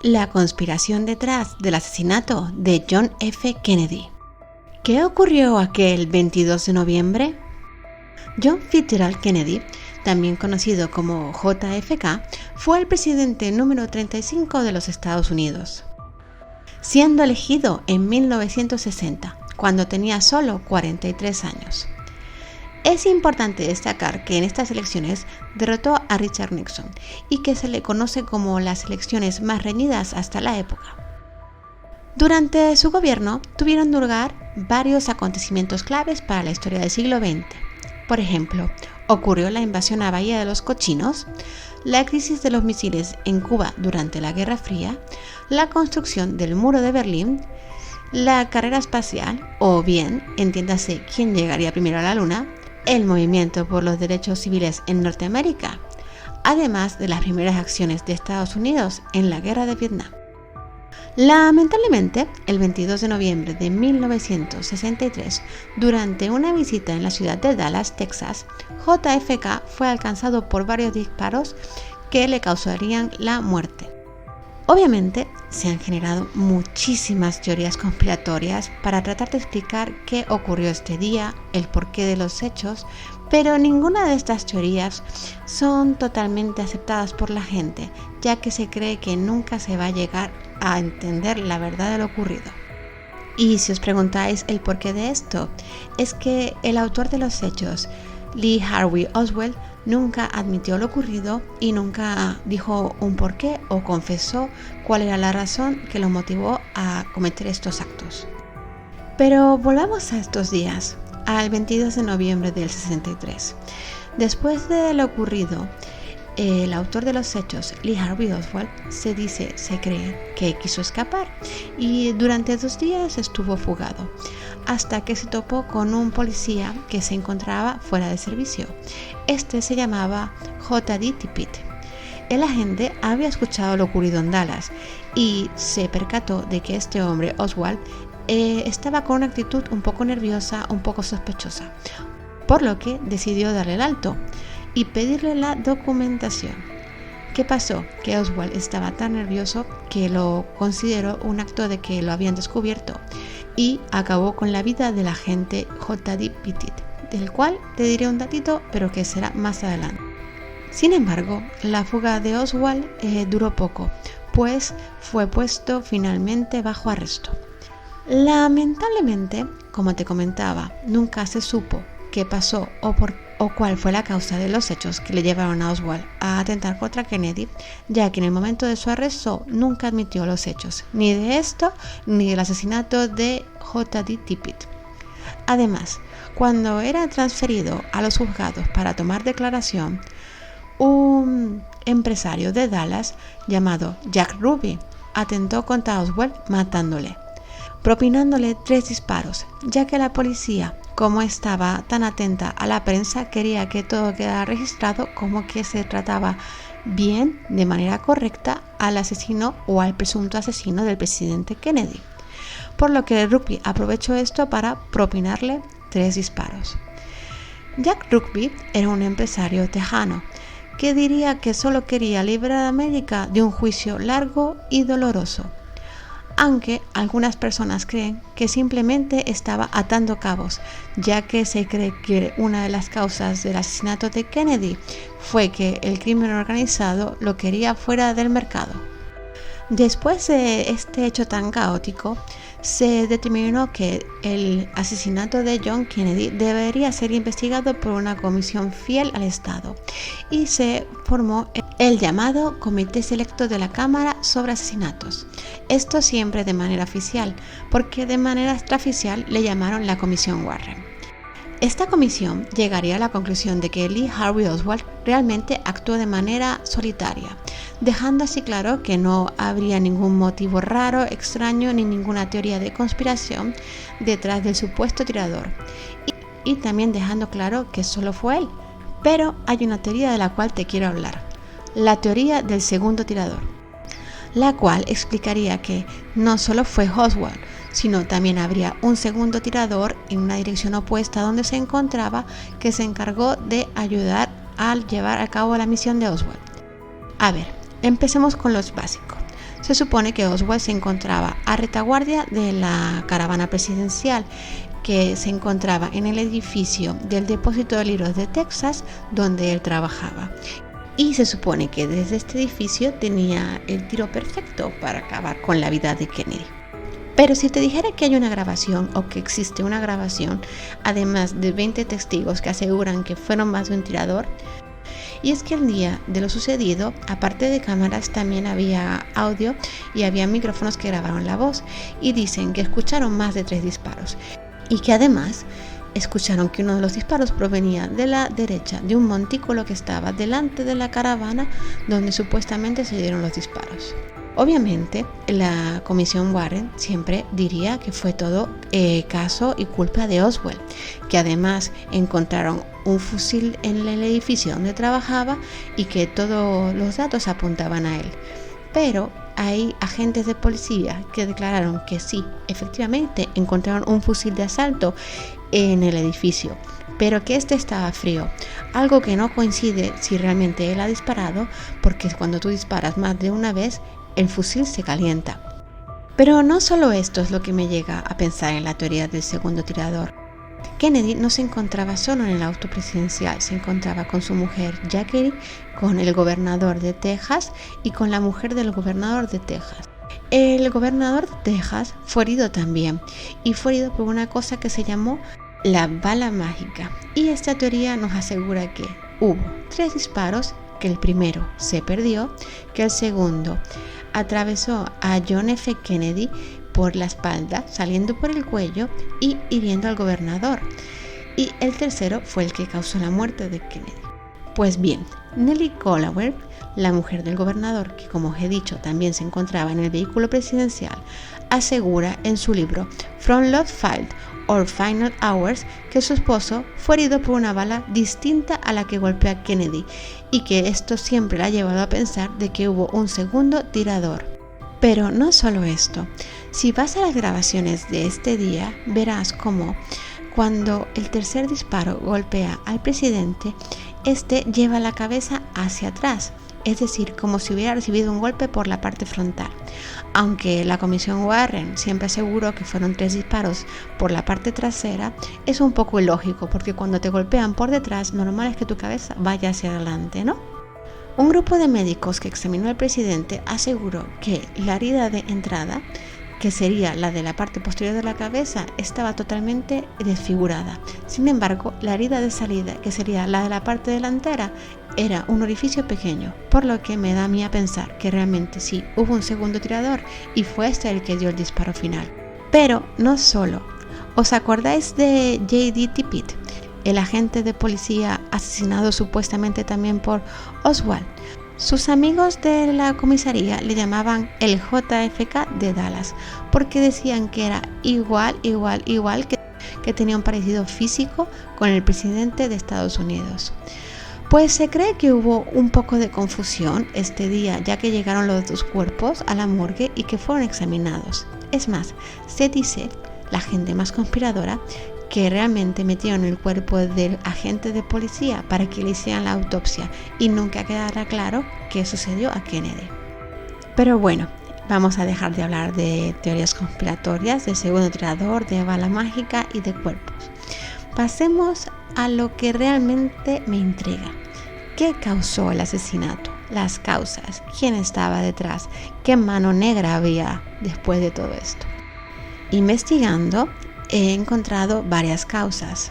La conspiración detrás del asesinato de John F. Kennedy. ¿Qué ocurrió aquel 22 de noviembre? John Fitzgerald Kennedy, también conocido como JFK, fue el presidente número 35 de los Estados Unidos, siendo elegido en 1960, cuando tenía solo 43 años. Es importante destacar que en estas elecciones derrotó a Richard Nixon y que se le conoce como las elecciones más reñidas hasta la época. Durante su gobierno tuvieron lugar varios acontecimientos claves para la historia del siglo XX. Por ejemplo, ocurrió la invasión a Bahía de los Cochinos, la crisis de los misiles en Cuba durante la Guerra Fría, la construcción del Muro de Berlín, la carrera espacial, o bien, entiéndase quién llegaría primero a la Luna, el movimiento por los derechos civiles en Norteamérica, además de las primeras acciones de Estados Unidos en la Guerra de Vietnam. Lamentablemente, el 22 de noviembre de 1963, durante una visita en la ciudad de Dallas, Texas, JFK fue alcanzado por varios disparos que le causarían la muerte. Obviamente, se han generado muchísimas teorías conspiratorias para tratar de explicar qué ocurrió este día, el porqué de los hechos, pero ninguna de estas teorías son totalmente aceptadas por la gente, ya que se cree que nunca se va a llegar a entender la verdad de lo ocurrido. Y si os preguntáis el porqué de esto, es que el autor de los hechos, Lee Harvey Oswald, nunca admitió lo ocurrido y nunca dijo un porqué o confesó cuál era la razón que lo motivó a cometer estos actos. Pero volvamos a estos días, al 22 de noviembre del 63. Después de lo ocurrido, el autor de los hechos, Lee Harvey Oswald, se cree que quiso escapar y durante 2 días estuvo fugado, hasta que se topó con un policía que se encontraba fuera de servicio. Este se llamaba J.D. Tippit. El agente había escuchado lo ocurrido en Dallas y se percató de que este hombre, Oswald, estaba con una actitud un poco nerviosa, un poco sospechosa, por lo que decidió darle el alto y pedirle la documentación. ¿Qué pasó? Que Oswald estaba tan nervioso que lo consideró un acto de que lo habían descubierto y acabó con la vida del agente J.D. Tippit, del cual te diré un datito, pero que será más adelante. Sin embargo, la fuga de Oswald duró poco, pues fue puesto finalmente bajo arresto. Lamentablemente, como te comentaba, nunca se supo qué pasó o cuál fue la causa de los hechos que le llevaron a Oswald a atentar contra Kennedy, ya que en el momento de su arresto nunca admitió los hechos, ni de esto ni del asesinato de J.D. Tippit. Además, cuando era transferido a los juzgados para tomar declaración, un empresario de Dallas llamado Jack Ruby atentó contra Oswald matándole, propinándole 3 disparos, ya que la policía, como estaba tan atenta a la prensa, quería que todo quedara registrado como que se trataba bien, de manera correcta, al asesino o al presunto asesino del presidente Kennedy. Por lo que Ruby aprovechó esto para propinarle 3 disparos. Jack Ruby era un empresario tejano que diría que solo quería librar a América de un juicio largo y doloroso, aunque algunas personas creen que simplemente estaba atando cabos, ya que se cree que una de las causas del asesinato de Kennedy fue que el crimen organizado lo quería fuera del mercado. Después de este hecho tan caótico, se determinó que el asesinato de John Kennedy debería ser investigado por una comisión fiel al Estado y se formó el llamado Comité Selecto de la Cámara sobre Asesinatos. Esto siempre de manera oficial, porque de manera extraoficial le llamaron la Comisión Warren. Esta comisión llegaría a la conclusión de que Lee Harvey Oswald realmente actuó de manera solitaria, dejando así claro que no habría ningún motivo raro, extraño ni ninguna teoría de conspiración detrás del supuesto tirador, y también dejando claro que solo fue él. Pero hay una teoría de la cual te quiero hablar, la teoría del segundo tirador, la cual explicaría que no solo fue Oswald, sino también habría un segundo tirador en una dirección opuesta donde se encontraba, que se encargó de ayudar a llevar a cabo la misión de Oswald. A ver, empecemos con los básicos. Se supone que Oswald se encontraba a retaguardia de la caravana presidencial que se encontraba en el edificio del depósito de libros de Texas donde él trabajaba. Y se supone que desde este edificio tenía el tiro perfecto para acabar con la vida de Kennedy. Pero si te dijera que hay una grabación o que existe una grabación, además de 20 testigos que aseguran que fueron más de un tirador, y es que el día de lo sucedido, aparte de cámaras, también había audio y había micrófonos que grabaron la voz y dicen que escucharon más de 3 disparos y que además escucharon que uno de los disparos provenía de la derecha de un montículo que estaba delante de la caravana donde supuestamente se dieron los disparos. Obviamente, la comisión Warren siempre diría que fue todo caso y culpa de Oswald, que además encontraron un fusil en el edificio donde trabajaba y que todos los datos apuntaban a él. Pero hay agentes de policía que declararon que sí, efectivamente encontraron un fusil de asalto en el edificio, pero que este estaba frío, algo que no coincide si realmente él ha disparado, porque cuando tú disparas más de una vez, el fusil se calienta. Pero no solo esto es lo que me llega a pensar en la teoría del segundo tirador. Kennedy no se encontraba solo en el auto presidencial, se encontraba con su mujer Jackie, con el gobernador de Texas y con la mujer del gobernador de Texas. El gobernador de Texas fue herido también, y fue herido por una cosa que se llamó la bala mágica. Y esta teoría nos asegura que hubo 3 disparos, que el primero se perdió, que el segundo atravesó a John F. Kennedy por la espalda, saliendo por el cuello y hiriendo al gobernador. Y el tercero fue el que causó la muerte de Kennedy. Pues bien, Nellie Colauer, la mujer del gobernador, que como he dicho también se encontraba en el vehículo presidencial, asegura en su libro From Love Fight or Final Hours que su esposo fue herido por una bala distinta a la que golpeó a Kennedy y que esto siempre la ha llevado a pensar de que hubo un segundo tirador. Pero no solo esto, si vas a las grabaciones de este día verás cómo cuando el tercer disparo golpea al presidente, este lleva la cabeza hacia atrás, es decir, como si hubiera recibido un golpe por la parte frontal. Aunque la comisión Warren siempre aseguró que fueron 3 disparos por la parte trasera, es un poco ilógico porque cuando te golpean por detrás, normal es que tu cabeza vaya hacia adelante, ¿no? Un grupo de médicos que examinó al presidente aseguró que la herida de entrada, que sería la de la parte posterior de la cabeza, estaba totalmente desfigurada. Sin embargo, la herida de salida, que sería la de la parte delantera, era un orificio pequeño, por lo que me da a mí a pensar que realmente sí hubo un segundo tirador y fue este el que dio el disparo final. Pero no solo. ¿Os acordáis de J.D. Tippit, el agente de policía asesinado supuestamente también por Oswald? Sus amigos de la comisaría le llamaban el JFK de Dallas porque decían que era igual que tenía un parecido físico con el presidente de Estados Unidos. Pues se cree que hubo un poco de confusión este día, ya que llegaron los 2 cuerpos a la morgue y que fueron examinados. Es más, se dice, la gente más conspiradora, que realmente metieron el cuerpo del agente de policía para que le hicieran la autopsia y nunca quedara claro qué sucedió a Kennedy. Pero bueno, vamos a dejar de hablar de teorías conspiratorias, de segundo tirador, de bala mágica y de cuerpos. Pasemos a lo que realmente me intriga. ¿Qué causó el asesinato? Las causas. ¿Quién estaba detrás? ¿Qué mano negra había después de todo esto? Investigando, he encontrado varias causas.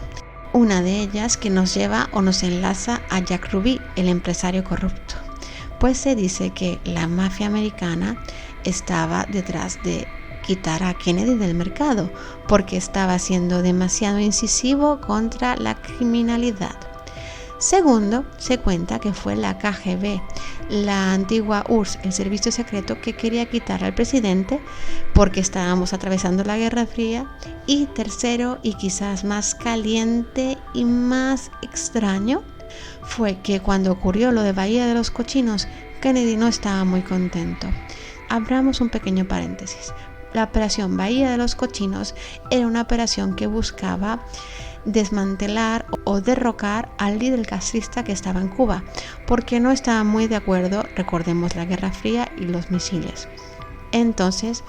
Una de ellas que nos lleva o nos enlaza a Jack Ruby, el empresario corrupto. Pues se dice que la mafia americana estaba detrás de quitar a Kennedy del mercado porque estaba siendo demasiado incisivo contra la criminalidad. Segundo, se cuenta que fue la KGB, la antigua URSS, el servicio secreto que quería quitar al presidente porque estábamos atravesando la Guerra Fría. Y tercero, y quizás más caliente y más extraño, fue que cuando ocurrió lo de Bahía de los Cochinos, Kennedy no estaba muy contento. Abramos un pequeño paréntesis. La operación Bahía de los Cochinos era una operación que buscaba desmantelar o derrocar al líder castrista que estaba en Cuba, porque no estaba muy de acuerdo, recordemos la Guerra Fría y los misiles. Entonces,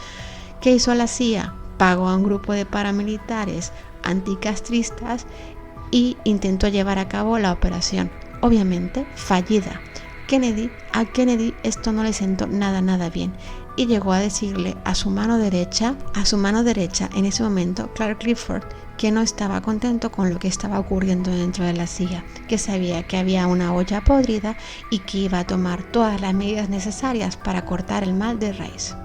¿qué hizo la CIA? Pagó a un grupo de paramilitares anticastristas y intentó llevar a cabo la operación, obviamente fallida. A Kennedy esto no le sentó nada bien y llegó a decirle a su mano derecha en ese momento, Clark Clifford, que no estaba contento con lo que estaba ocurriendo dentro de la CIA, que sabía que había una olla podrida y que iba a tomar todas las medidas necesarias para cortar el mal de raíz.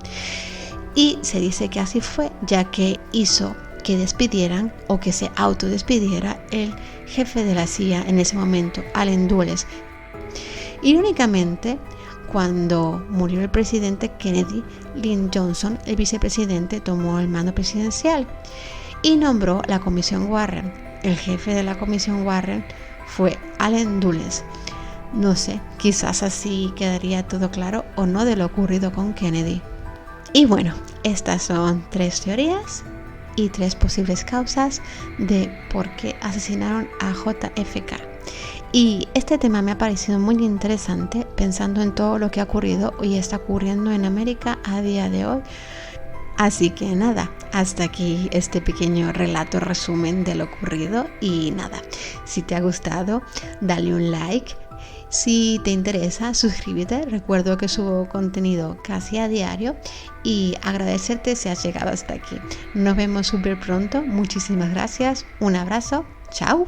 Y se dice que así fue, ya que hizo que despidieran o que se autodespidiera el jefe de la CIA en ese momento, Allen Dulles. Irónicamente, cuando murió el presidente Kennedy, Lyndon Johnson, el vicepresidente, tomó el mando presidencial y nombró la Comisión Warren. El jefe de la Comisión Warren fue Allen Dulles. No sé, quizás así quedaría todo claro o no de lo ocurrido con Kennedy. Y bueno, estas son 3 teorías y 3 posibles causas de por qué asesinaron a JFK. Y este tema me ha parecido muy interesante pensando en todo lo que ha ocurrido y está ocurriendo en América a día de hoy. Así que nada, hasta aquí este pequeño relato resumen de lo ocurrido y nada, si te ha gustado, dale un like. Si te interesa, suscríbete. Recuerdo que subo contenido casi a diario y agradecerte si has llegado hasta aquí. Nos vemos súper pronto. Muchísimas gracias. Un abrazo. Chao.